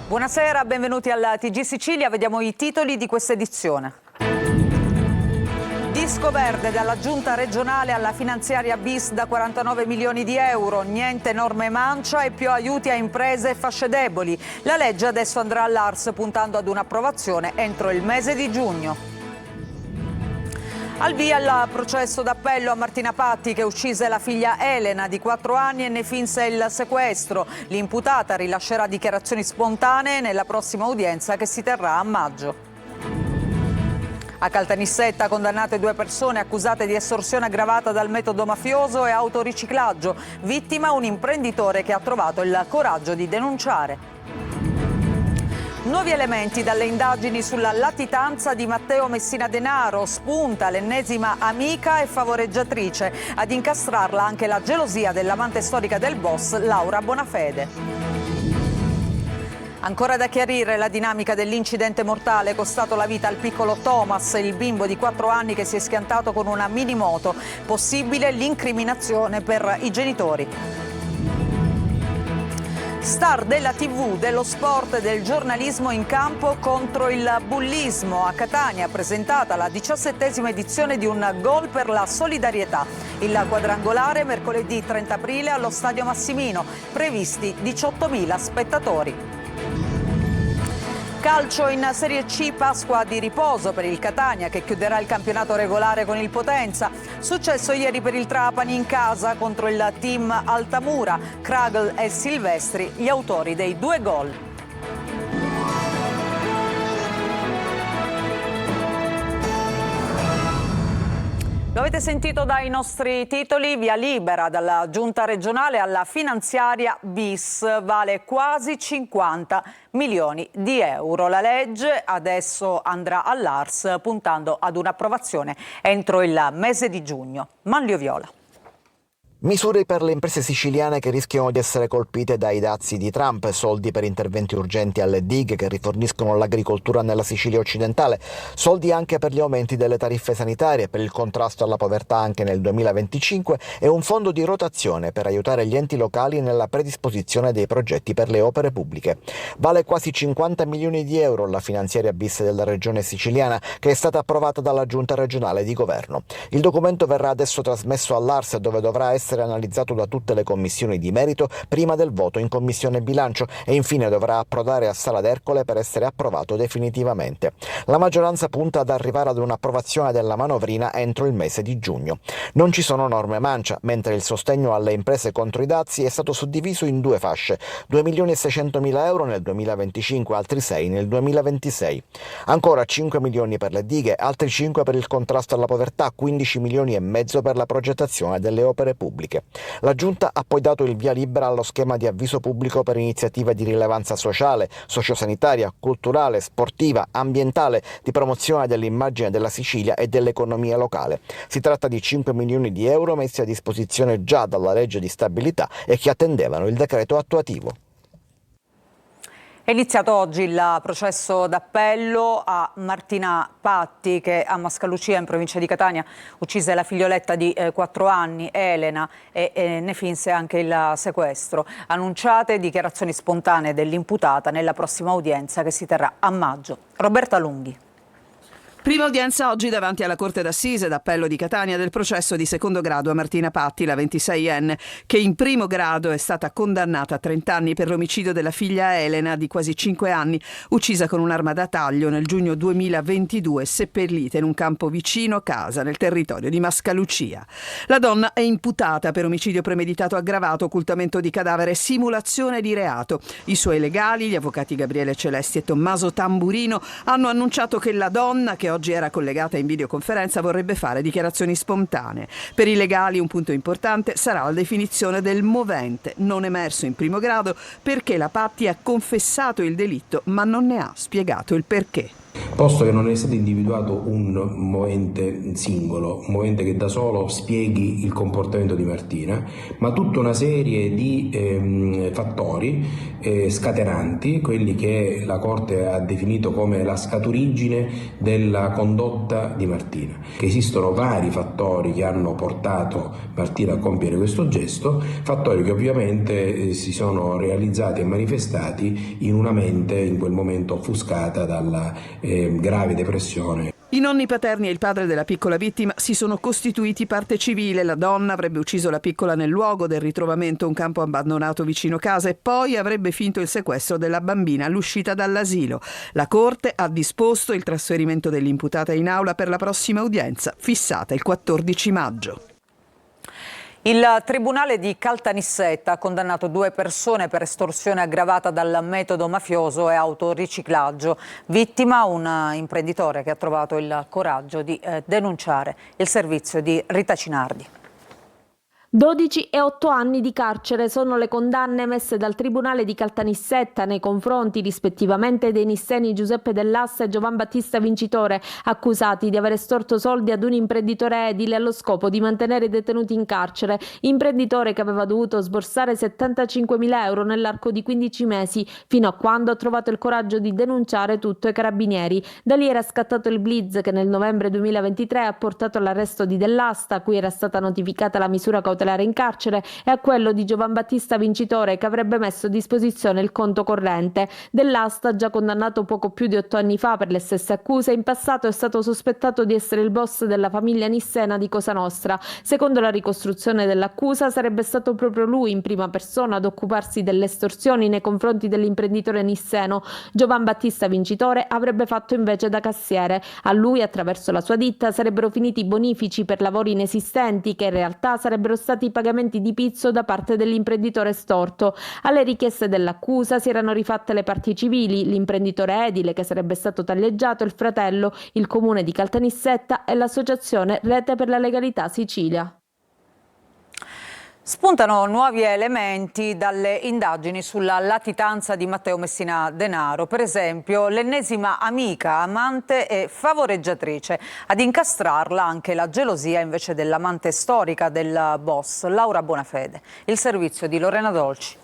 Buonasera, benvenuti alla TG Sicilia. Vediamo i titoli di questa edizione. Disco verde dalla giunta regionale alla finanziaria bis da 49 milioni di euro, niente norme mancia e più aiuti a imprese e fasce deboli. La legge adesso andrà all'ARS puntando ad un'approvazione entro il mese di giugno. Al via il processo d'appello a Martina Patti che uccise la figlia Elena di 4 anni e ne finse il sequestro. L'imputata rilascerà dichiarazioni spontanee nella prossima udienza che si terrà a maggio. A Caltanissetta condannate 2 persone accusate di estorsione aggravata dal metodo mafioso e autoriciclaggio. Vittima un imprenditore che ha trovato il coraggio di denunciare. Nuovi elementi dalle indagini sulla latitanza di Matteo Messina Denaro. Spunta l'ennesima amica e favoreggiatrice. Ad incastrarla anche la gelosia dell'amante storica del boss, Laura Bonafede. Ancora da chiarire la dinamica dell'incidente mortale costato la vita al piccolo Thomas, il bimbo di 4 anni che si è schiantato con una minimoto. Possibile l'incriminazione per i genitori. Star della TV, dello sport e del giornalismo in campo contro il bullismo. A Catania presentata la 17ª edizione di Un gol per la solidarietà. Il quadrangolare mercoledì 30 aprile allo Stadio Massimino. Previsti 18.000 spettatori. Calcio in Serie C, Pasqua di riposo per il Catania che chiuderà il campionato regolare con il Potenza. Successo ieri per il Trapani in casa contro il team Altamura. Kragl e Silvestri gli autori dei 2 gol. Lo avete sentito dai nostri titoli, via libera dalla giunta regionale alla finanziaria bis, vale quasi 50 milioni di euro. La legge adesso andrà all'ARS puntando ad un'approvazione entro il mese di giugno. Manlio Viola. Misure per le imprese siciliane che rischiano di essere colpite dai dazi di Trump, soldi per interventi urgenti alle dighe che riforniscono l'agricoltura nella Sicilia occidentale, soldi anche per gli aumenti delle tariffe sanitarie, per il contrasto alla povertà anche nel 2025 e un fondo di rotazione per aiutare gli enti locali nella predisposizione dei progetti per le opere pubbliche. Vale quasi 50 milioni di euro la finanziaria bis della regione siciliana che è stata approvata dalla giunta regionale di governo. Il documento verrà adesso trasmesso all'ARS dove dovrà essere analizzato da tutte le commissioni di merito prima del voto in commissione bilancio e infine dovrà approdare a Sala d'Ercole per essere approvato definitivamente. La maggioranza punta ad arrivare ad un'approvazione della manovrina entro il mese di giugno. Non ci sono norme mancia, mentre il sostegno alle imprese contro i dazi è stato suddiviso in 2 fasce, 2.600.000 euro nel 2025, altri 6 nel 2026. Ancora 5 milioni per le dighe, altri 5 per il contrasto alla povertà, 15 milioni e mezzo per la progettazione delle opere pubbliche. La Giunta ha poi dato il via libera allo schema di avviso pubblico per iniziative di rilevanza sociale, sociosanitaria, culturale, sportiva, ambientale, di promozione dell'immagine della Sicilia e dell'economia locale. Si tratta di 5 milioni di euro messi a disposizione già dalla legge di stabilità e che attendevano il decreto attuativo. È iniziato oggi il processo d'appello a Martina Patti che a Mascalucia in provincia di Catania uccise la figlioletta di 4 anni, Elena, e ne finse anche il sequestro. Annunciate dichiarazioni spontanee dell'imputata nella prossima udienza che si terrà a maggio. Roberta Lunghi. Prima udienza oggi davanti alla Corte d'Assise d'Appello di Catania del processo di secondo grado a Martina Patti, la 26enne, che in primo grado è stata condannata a 30 anni per l'omicidio della figlia Elena di quasi 5 anni, uccisa con un'arma da taglio nel giugno 2022, seppellita in un campo vicino casa nel territorio di Mascalucia. La donna è imputata per omicidio premeditato aggravato, occultamento di cadavere e simulazione di reato. I suoi legali, gli avvocati Gabriele Celesti e Tommaso Tamburino, hanno annunciato che la donna, che oggi era collegata in videoconferenza, vorrebbe fare dichiarazioni spontanee. Per i legali un punto importante sarà la definizione del movente, non emerso in primo grado perché la Patti ha confessato il delitto ma non ne ha spiegato il perché. posto che non è stato individuato un movente singolo, un movente che da solo spieghi il comportamento di Martina, ma tutta una serie di fattori scatenanti, quelli che la Corte ha definito come la scaturigine della condotta di Martina. Che esistono vari fattori che hanno portato Martina a compiere questo gesto, fattori che ovviamente si sono realizzati e manifestati in una mente in quel momento offuscata dalla grave depressione. I nonni paterni e il padre della piccola vittima si sono costituiti parte civile. La donna avrebbe ucciso la piccola nel luogo del ritrovamento, un campo abbandonato vicino casa, e poi avrebbe finto il sequestro della bambina all'uscita dall'asilo. La Corte ha disposto il trasferimento dell'imputata in aula per la prossima udienza, fissata il 14 maggio. Il Tribunale di Caltanissetta ha condannato 2 persone per estorsione aggravata dal metodo mafioso e autoriciclaggio. Vittima un imprenditore che ha trovato il coraggio di denunciare. Il servizio di Rita Cinardi. 12 e 8 anni di carcere sono le condanne emesse dal Tribunale di Caltanissetta nei confronti rispettivamente dei nisseni Giuseppe Dell'Asta e Giovan Battista Vincitore, accusati di aver estorto soldi ad un imprenditore edile allo scopo di mantenere i detenuti in carcere, imprenditore che aveva dovuto sborsare 75.000 euro nell'arco di 15 mesi, fino a quando ha trovato il coraggio di denunciare tutto ai carabinieri. Da lì era scattato il blitz che nel novembre 2023 ha portato all'arresto di Dell'Asta, a cui era stata notificata la misura cautelare in carcere, e a quello di Giovan Battista Vincitore, che avrebbe messo a disposizione il conto corrente. Dell'Asta, già condannato poco più di 8 anni fa per le stesse accuse, in passato è stato sospettato di essere il boss della famiglia nissena di Cosa Nostra. Secondo la ricostruzione dell'accusa, sarebbe stato proprio lui in prima persona ad occuparsi delle estorsioni nei confronti dell'imprenditore nisseno. Giovan Battista Vincitore avrebbe fatto invece da cassiere. A lui, attraverso la sua ditta, sarebbero finiti i bonifici per lavori inesistenti, che in realtà sarebbero stati i pagamenti di pizzo da parte dell'imprenditore estorto. Alle richieste dell'accusa si erano rifatte le parti civili, l'imprenditore edile che sarebbe stato taglieggiato, il fratello, il comune di Caltanissetta e l'associazione Rete per la Legalità Sicilia. Spuntano nuovi elementi dalle indagini sulla latitanza di Matteo Messina Denaro. Per esempio, l'ennesima amica, amante e favoreggiatrice. Ad incastrarla anche la gelosia invece dell'amante storica del boss, Laura Bonafede. Il servizio di Lorena Dolci.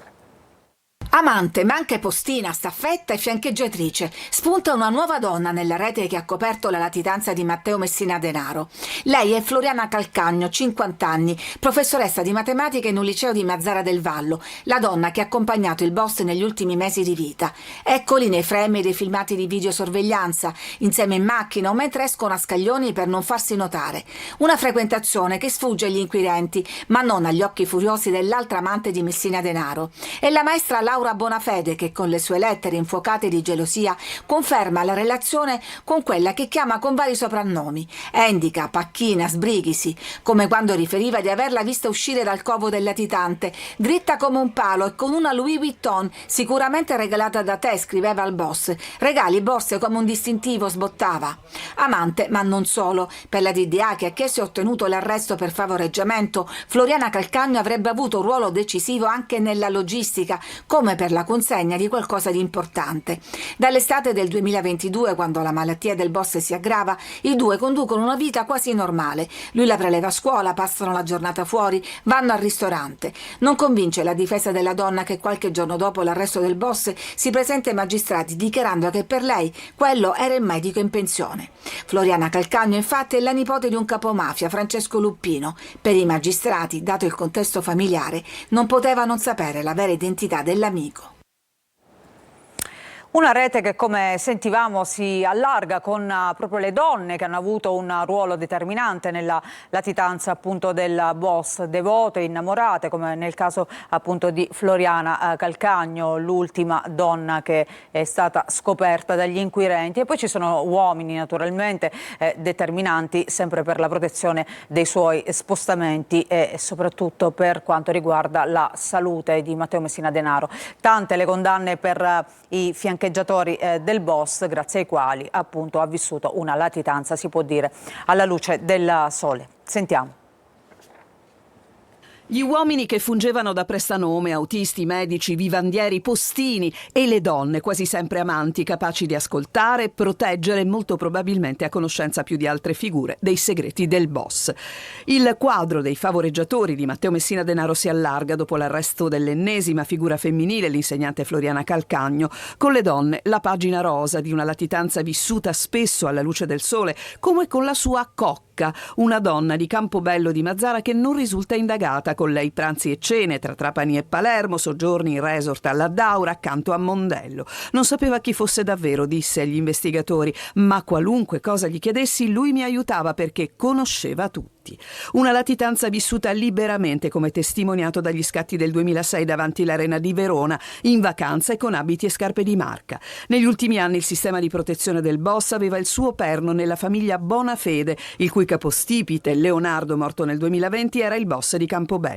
Amante, ma anche postina, staffetta e fiancheggiatrice. Spunta una nuova donna nella rete che ha coperto la latitanza di Matteo Messina Denaro. Lei è Floriana Calcagno, 50 anni, professoressa di matematica in un liceo di Mazzara del Vallo, la donna che ha accompagnato il boss negli ultimi mesi di vita. Eccoli nei frame dei filmati di videosorveglianza, insieme in macchina o mentre escono a scaglioni per non farsi notare. Una frequentazione che sfugge agli inquirenti, ma non agli occhi furiosi dell'altra amante di Messina Denaro. È la maestra Laura Bonafede che con le sue lettere infuocate di gelosia conferma la relazione con quella che chiama con vari soprannomi: Endica, Pacchina, Sbrighisi, come quando riferiva di averla vista uscire dal covo del latitante, dritta come un palo e con una Louis Vuitton sicuramente regalata da te, scriveva al boss. Regali, borse come un distintivo, sbottava. Amante, ma non solo. Per la DDA che ha chiesto e ottenuto l'arresto per favoreggiamento, Floriana Calcagno avrebbe avuto un ruolo decisivo anche nella logistica, come per la consegna di qualcosa di importante. Dall'estate del 2022, quando la malattia del boss si aggrava, i due conducono una vita quasi normale. Lui la preleva a scuola, passano la giornata fuori, vanno al ristorante. Non convince la difesa della donna che qualche giorno dopo l'arresto del boss si presenta ai magistrati dichiarando che per lei quello era il medico in pensione. Floriana Calcagno infatti è la nipote di un capomafia, Francesco Luppino. Per i magistrati, dato il contesto familiare, non poteva non sapere la vera identità dell'amico. Una rete che, come sentivamo, si allarga con proprio le donne che hanno avuto un ruolo determinante nella latitanza appunto del boss, devote, innamorate, come nel caso appunto di Floriana Calcagno, l'ultima donna che è stata scoperta dagli inquirenti. E poi ci sono uomini naturalmente determinanti sempre per la protezione dei suoi spostamenti e soprattutto per quanto riguarda la salute di Matteo Messina Denaro. Tante le condanne per i fiancheggiatori del boss, grazie ai quali appunto ha vissuto una latitanza, si può dire, alla luce del sole. Sentiamo. Gli uomini che fungevano da prestanome, autisti, medici, vivandieri, postini, e le donne, quasi sempre amanti, capaci di ascoltare, proteggere e molto probabilmente a conoscenza più di altre figure dei segreti del boss. Il quadro dei favoreggiatori di Matteo Messina Denaro si allarga dopo l'arresto dell'ennesima figura femminile, l'insegnante Floriana Calcagno. Con le donne la pagina rosa di una latitanza vissuta spesso alla luce del sole, come con la sua cocca, una donna di Campobello di Mazara che non risulta indagata. Con lei pranzi e cene tra Trapani e Palermo, soggiorni in resort alla Daura accanto a Mondello. Non sapeva chi fosse davvero, disse agli investigatori, ma qualunque cosa gli chiedessi lui mi aiutava perché conosceva tutti. Una latitanza vissuta liberamente, come testimoniato dagli scatti del 2006 davanti l'Arena di Verona, in vacanza e con abiti e scarpe di marca. Negli ultimi anni il sistema di protezione del boss aveva il suo perno nella famiglia Bonafede, il cui capostipite, Leonardo, morto nel 2020, era il boss di Campobello.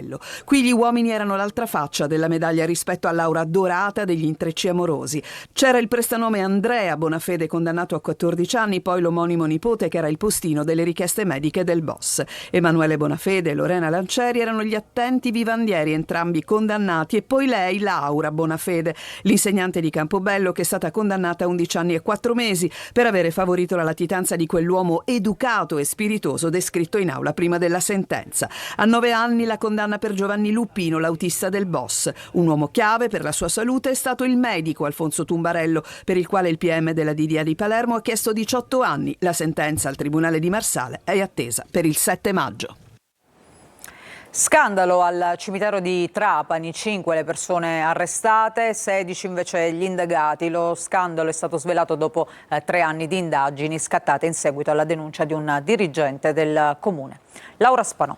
Qui gli uomini erano l'altra faccia della medaglia rispetto all'aura dorata degli intrecci amorosi. C'era il prestanome Andrea Bonafede, condannato a 14 anni, poi l'omonimo nipote che era il postino delle richieste mediche del boss. Emanuele Bonafede e Lorena Lancieri erano gli attenti vivandieri, entrambi condannati, e poi lei, Laura Bonafede, l'insegnante di Campobello, che è stata condannata a 11 anni e 4 mesi per avere favorito la latitanza di quell'uomo educato e spiritoso descritto in aula prima della sentenza. A 9 anni la condanna per Giovanni Lupino, l'autista del boss. Un uomo chiave per la sua salute è stato il medico Alfonso Tumbarello, per il quale il PM della DDA di Palermo ha chiesto 18 anni. La sentenza al Tribunale di Marsale è attesa per il 7 maggio. Scandalo al cimitero di Trapani, 5 le persone arrestate, 16 invece gli indagati. Lo scandalo è stato svelato dopo 3 anni di indagini scattate in seguito alla denuncia di un dirigente del comune. Laura Spanò.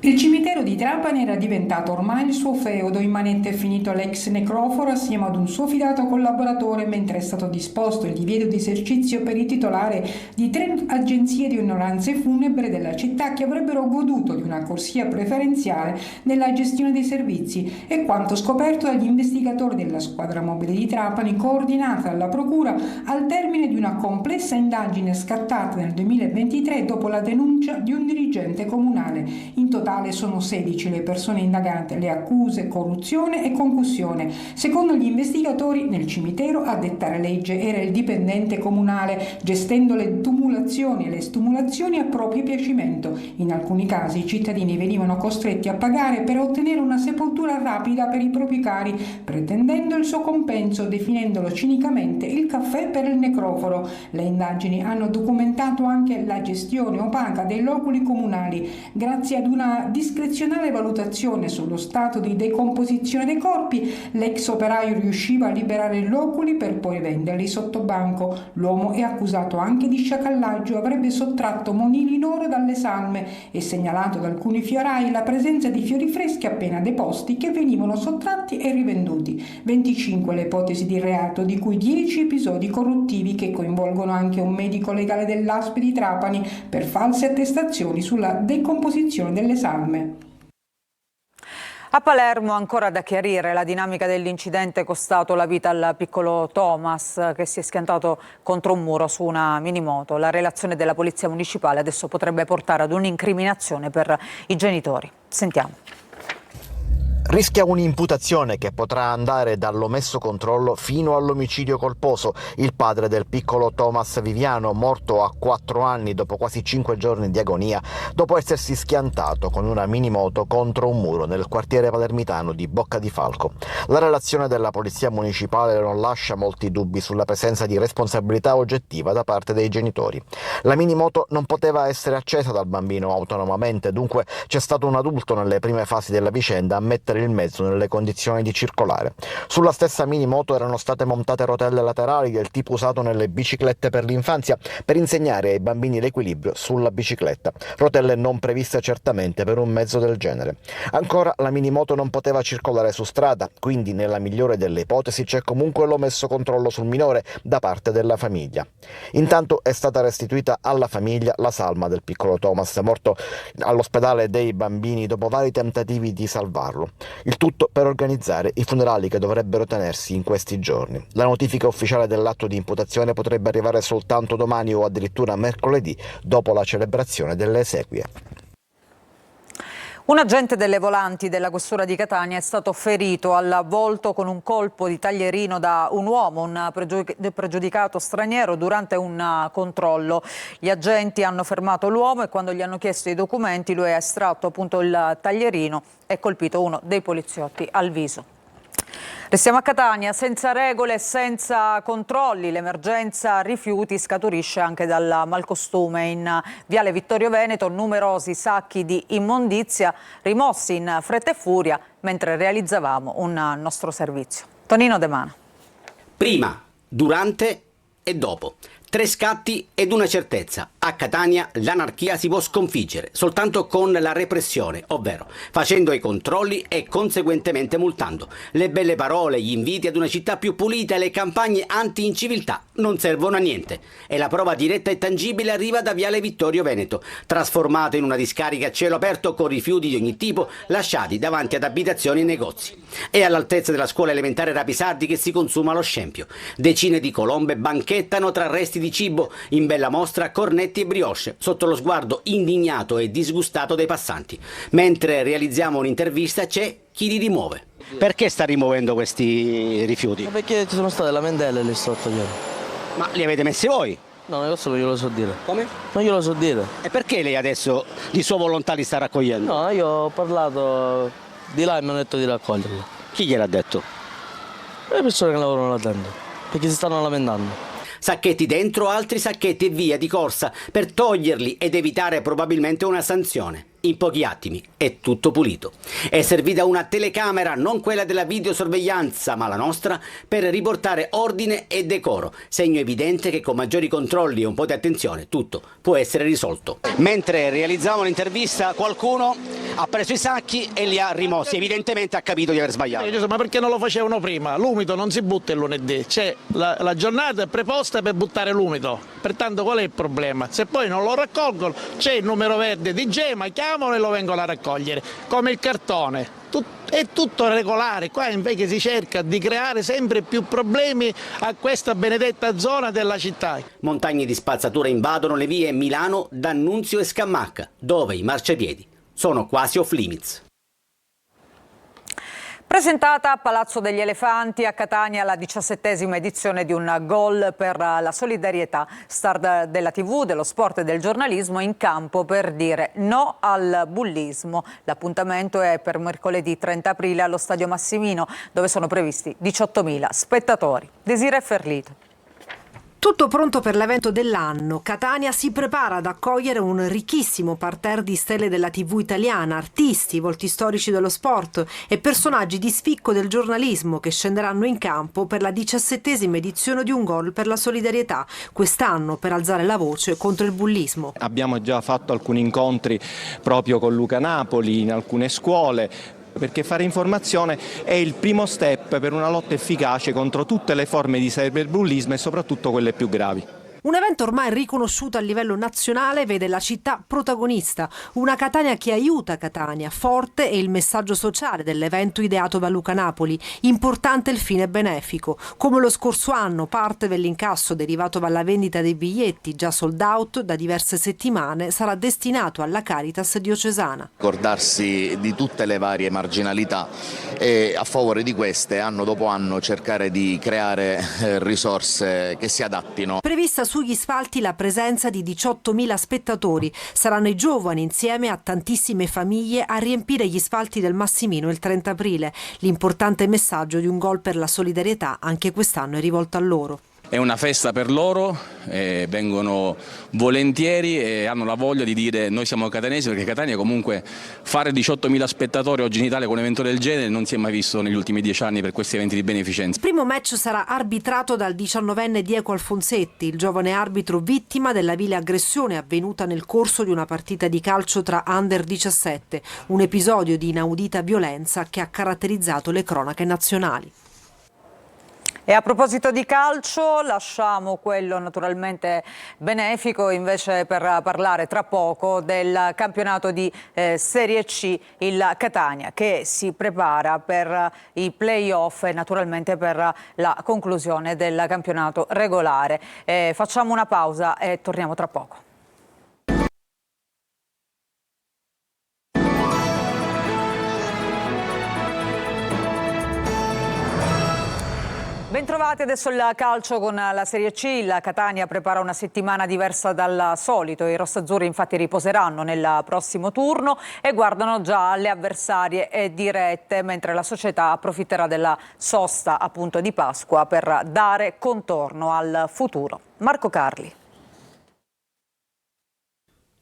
Il cimitero di Trapani era diventato ormai il suo feudo. Immanente è finito l'ex necroforo assieme ad un suo fidato collaboratore, mentre è stato disposto il divieto di esercizio per il titolare di 3 agenzie di onoranze funebre della città che avrebbero goduto di una corsia preferenziale nella gestione dei servizi. È quanto scoperto dagli investigatori della squadra mobile di Trapani, coordinata dalla procura al termine di una complessa indagine scattata nel 2023 dopo la denuncia di un dirigente comunale. In totale sono 16 le persone indagate, le accuse corruzione e concussione. Secondo gli investigatori, nel cimitero a dettare legge era il dipendente comunale, gestendo le tumulazioni e le stumulazioni a proprio piacimento. In alcuni casi i cittadini venivano costretti a pagare per ottenere una sepoltura rapida per i propri cari, pretendendo il suo compenso, definendolo cinicamente il caffè per il necroforo. Le indagini hanno documentato anche la gestione opaca dei loculi comunali. Grazie ad una discrezionale valutazione sullo stato di decomposizione dei corpi, l'ex operaio riusciva a liberare i loculi per poi venderli sotto banco. L'uomo è accusato anche di sciacallaggio, avrebbe sottratto monili in oro dalle salme e segnalato da alcuni fiorai la presenza di fiori freschi appena deposti che venivano sottratti e rivenduti. 25 le ipotesi di reato, di cui 10 episodi corruttivi che coinvolgono anche un medico legale dell'ASP di Trapani per false attestazioni sulla decomposizione delle salme. A Palermo ancora da chiarire la dinamica dell'incidente costato la vita al piccolo Thomas che si è schiantato contro un muro su una minimoto. La relazione della Polizia Municipale adesso potrebbe portare ad un'incriminazione per i genitori. Sentiamo. Rischia un'imputazione che potrà andare dall'omesso controllo fino all'omicidio colposo. Il padre del piccolo Thomas Viviano, morto a 4 anni dopo quasi 5 giorni di agonia, dopo essersi schiantato con una minimoto contro un muro nel quartiere palermitano di Bocca di Falco. La relazione della Polizia Municipale non lascia molti dubbi sulla presenza di responsabilità oggettiva da parte dei genitori. La minimoto non poteva essere accesa dal bambino autonomamente, dunque c'è stato un adulto nelle prime fasi della vicenda a mettere il mezzo nelle condizioni di circolare. Sulla stessa minimoto erano state montate rotelle laterali del tipo usato nelle biciclette per l'infanzia per insegnare ai bambini l'equilibrio sulla bicicletta, rotelle non previste certamente per un mezzo del genere. Ancora, la minimoto non poteva circolare su strada, quindi nella migliore delle ipotesi c'è comunque l'omesso controllo sul minore da parte della famiglia. Intanto è stata restituita alla famiglia la salma del piccolo Thomas, morto all'ospedale dei bambini dopo vari tentativi di salvarlo. Il tutto per organizzare i funerali che dovrebbero tenersi in questi giorni. La notifica ufficiale dell'atto di imputazione potrebbe arrivare soltanto domani o addirittura mercoledì, dopo la celebrazione delle esequie. Un agente delle volanti della questura di Catania è stato ferito al volto con un colpo di taglierino da un uomo, un pregiudicato straniero, durante un controllo. Gli agenti hanno fermato l'uomo e quando gli hanno chiesto i documenti lui ha estratto appunto il taglierino e colpito uno dei poliziotti al viso. Restiamo a Catania, senza regole e senza controlli. L'emergenza rifiuti scaturisce anche dal malcostume. In Viale Vittorio Veneto numerosi sacchi di immondizia rimossi in fretta e furia mentre realizzavamo un nostro servizio. Tonino De Mana. Prima, durante e dopo. 3 scatti ed una certezza. A Catania l'anarchia si può sconfiggere soltanto con la repressione, ovvero facendo i controlli e conseguentemente multando. Le belle parole, gli inviti ad una città più pulita e le campagne anti-inciviltà non servono a niente. E la prova diretta e tangibile arriva da Viale Vittorio Veneto, trasformato in una discarica a cielo aperto con rifiuti di ogni tipo lasciati davanti ad abitazioni e negozi. È all'altezza della scuola elementare Rapisardi che si consuma allo scempio. Decine di colombe banchettano tra resti di cibo, in bella mostra cornetti e brioche, sotto lo sguardo indignato e disgustato dei passanti. Mentre realizziamo un'intervista c'è chi li rimuove. Perché sta rimuovendo questi rifiuti? Perché ci sono state lamentele e li sto togliendo. Ma li avete messi voi? No, questo non glielo so dire. Come? Non glielo so dire. E perché lei adesso di sua volontà li sta raccogliendo? No, io ho parlato di là e mi hanno detto di raccoglierli. Chi gliel'ha detto? Le persone che lavorano là dentro, perché si stanno lamentando. Sacchetti dentro, altri sacchetti e via di corsa per toglierli ed evitare probabilmente una sanzione. In pochi attimi è tutto pulito. È servita una telecamera, non quella della videosorveglianza, ma la nostra, per riportare ordine e decoro. Segno evidente che con maggiori controlli e un po' di attenzione tutto può essere risolto. Mentre realizzavamo l'intervista, qualcuno ha preso i sacchi e li ha rimossi. Evidentemente ha capito di aver sbagliato. Ma perché non lo facevano prima? L'umido non si butta il lunedì, c'è la giornata preposta per buttare l'umido. Pertanto qual è il problema? Se poi non lo raccolgono, c'è il numero verde di Gema, chiamano e lo vengono a raccogliere, come il cartone. È tutto regolare, qua invece si cerca di creare sempre più problemi a questa benedetta zona della città. Montagne di spazzatura invadono le vie Milano, D'Annunzio e Scamacca, dove i marciapiedi sono quasi off limits. Presentata a Palazzo degli Elefanti a Catania la 17ª edizione di un gol per la solidarietà. Star della TV, dello sport e del giornalismo in campo per dire no al bullismo. L'appuntamento è per mercoledì 30 aprile allo Stadio Massimino, dove sono previsti 18.000 spettatori. Desiree Ferlito. Tutto pronto per l'evento dell'anno. Catania si prepara ad accogliere un ricchissimo parterre di stelle della TV italiana, artisti, volti storici dello sport e personaggi di spicco del giornalismo che scenderanno in campo per la 17ª edizione di un gol per la solidarietà, quest'anno per alzare la voce contro il bullismo. Abbiamo già fatto alcuni incontri proprio con Luca Napoli in alcune scuole, perché fare informazione è il primo step per una lotta efficace contro tutte le forme di cyberbullismo e soprattutto quelle più gravi. Un evento ormai riconosciuto a livello nazionale vede la città protagonista, una Catania che aiuta Catania, forte è il messaggio sociale dell'evento ideato da Luca Napoli, importante il fine benefico. Come lo scorso anno, parte dell'incasso derivato dalla vendita dei biglietti, già sold out da diverse settimane, sarà destinato alla Caritas diocesana. Ricordarsi di tutte le varie marginalità e a favore di queste, anno dopo anno, cercare di creare risorse che si adattino. Prevista sugli spalti la presenza di 18.000 spettatori. Saranno i giovani insieme a tantissime famiglie a riempire gli spalti del Massimino il 30 aprile. L'importante messaggio di un gol per la solidarietà anche quest'anno è rivolto a loro. È una festa per loro, vengono volentieri e hanno la voglia di dire noi siamo catanesi, perché Catania comunque fare 18.000 spettatori oggi in Italia con un evento del genere non si è mai visto negli ultimi 10 anni per questi eventi di beneficenza. Il primo match sarà arbitrato dal 19enne Diego Alfonsetti, il giovane arbitro vittima della vile aggressione avvenuta nel corso di una partita di calcio tra under 17, un episodio di inaudita violenza che ha caratterizzato le cronache nazionali. E a proposito di calcio, lasciamo quello naturalmente benefico invece per parlare tra poco del campionato di Serie C, il Catania, che si prepara per i play-off e naturalmente per la conclusione del campionato regolare. Facciamo una pausa e torniamo tra poco. Bentrovati, adesso il calcio con la Serie C. La Catania prepara una settimana diversa dal solito. I rossazzurri infatti riposeranno nel prossimo turno e guardano già alle avversarie dirette, mentre la società approfitterà della sosta appunto di Pasqua per dare contorno al futuro. Marco Carli.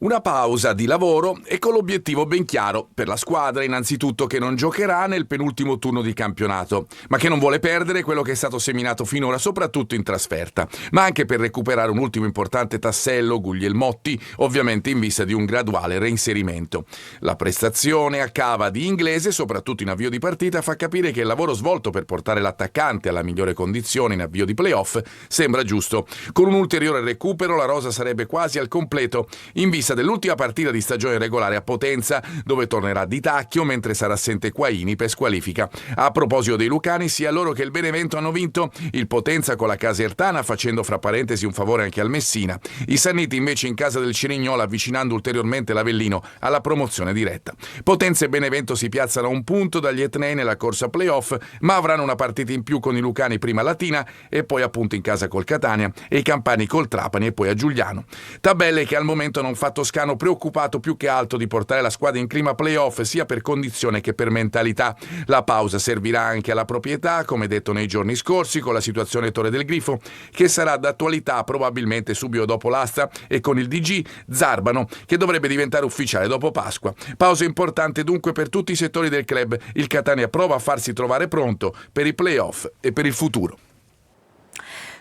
Una pausa di lavoro e con l'obiettivo ben chiaro per la squadra, innanzitutto, che non giocherà nel penultimo turno di campionato, ma che non vuole perdere quello che è stato seminato finora, soprattutto in trasferta, ma anche per recuperare un ultimo importante tassello, Guglielmotti, ovviamente in vista di un graduale reinserimento. La prestazione a cava di Inglese, soprattutto in avvio di partita, fa capire che il lavoro svolto per portare l'attaccante alla migliore condizione in avvio di playoff sembra giusto. Con un ulteriore recupero la rosa sarebbe quasi al completo, in vista dell'ultima partita di stagione regolare a Potenza, dove tornerà Di Tacchio mentre sarà assente Quaini per squalifica. A proposito dei lucani, sia loro che il Benevento hanno vinto, il Potenza con la Casertana facendo fra parentesi un favore anche al Messina, i Sanniti invece in casa del Cerignola avvicinando ulteriormente l'Avellino alla promozione diretta. Potenza e Benevento si piazzano a un punto dagli etnei nella corsa playoff, ma avranno una partita in più con i lucani prima a Latina e poi appunto in casa col Catania, e i campani col Trapani e poi a Giuliano. Tabelle che al momento non fa Toscano, preoccupato più che altro di portare la squadra in clima playoff sia per condizione che per mentalità. La pausa servirà anche alla proprietà, come detto nei giorni scorsi, con la situazione Torre del Grifo, che sarà d'attualità probabilmente subito dopo l'asta, e con il DG Zarbano, che dovrebbe diventare ufficiale dopo Pasqua. Pausa importante dunque per tutti i settori del club. Il Catania prova a farsi trovare pronto per i playoff e per il futuro.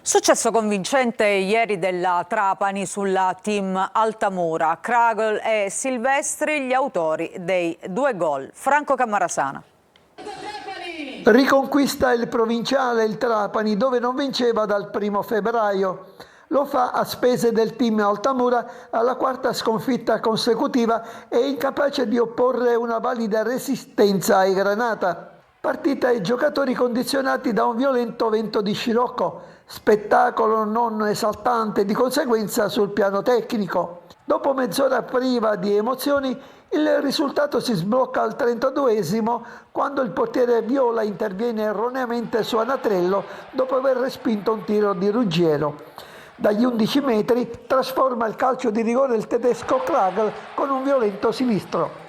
Successo convincente ieri della Trapani sulla team Altamura. Kragel e Silvestri gli autori dei 2 gol. Franco Cammarasana. Riconquista il provinciale il Trapani, dove non vinceva dal 1° febbraio. Lo fa a spese del team Altamura, alla 4ª sconfitta consecutiva e incapace di opporre una valida resistenza ai Granata. Partita e giocatori condizionati da un violento vento di scirocco, spettacolo non esaltante di conseguenza sul piano tecnico. Dopo mezz'ora priva di emozioni, il risultato si sblocca al 32esimo, quando il portiere Viola interviene erroneamente su Anatrello dopo aver respinto un tiro di Ruggiero. Dagli 11 metri trasforma il calcio di rigore il tedesco Kragel con un violento sinistro.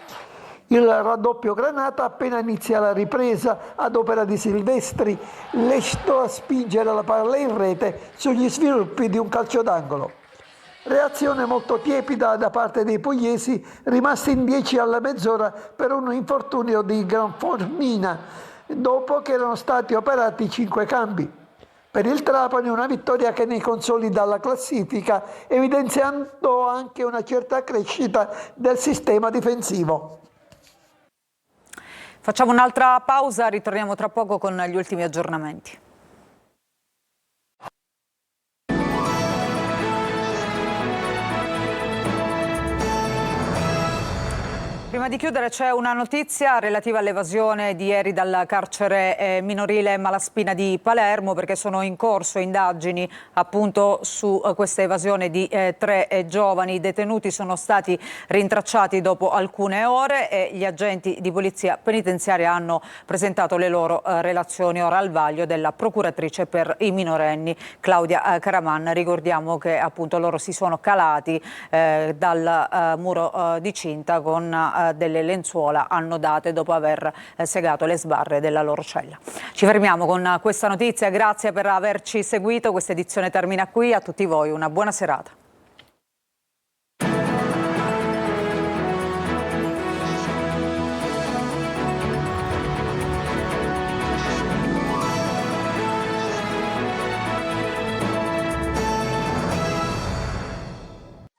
Il raddoppio Granata appena inizia la ripresa ad opera di Silvestri, lecito a spingere la palla in rete sugli sviluppi di un calcio d'angolo. Reazione molto tiepida da parte dei pugliesi, rimasti in 10 alla mezz'ora per un infortunio di Granformina, dopo che erano stati operati 5 cambi. Per il Trapani una vittoria che ne consolida la classifica, evidenziando anche una certa crescita del sistema difensivo. Facciamo un'altra pausa, ritorniamo tra poco con gli ultimi aggiornamenti. Prima di chiudere c'è una notizia relativa all'evasione di ieri dal carcere minorile Malaspina di Palermo, perché sono in corso indagini appunto su questa evasione di 3 giovani. I detenuti sono stati rintracciati dopo alcune ore e gli agenti di polizia penitenziaria hanno presentato le loro relazioni ora al vaglio della procuratrice per i minorenni Claudia Caraman. Ricordiamo che appunto loro si sono calati dal muro di cinta con delle lenzuola annodate dopo aver segato le sbarre della loro cella. Ci fermiamo con questa notizia, grazie per averci seguito, questa edizione termina qui, a tutti voi una buona serata.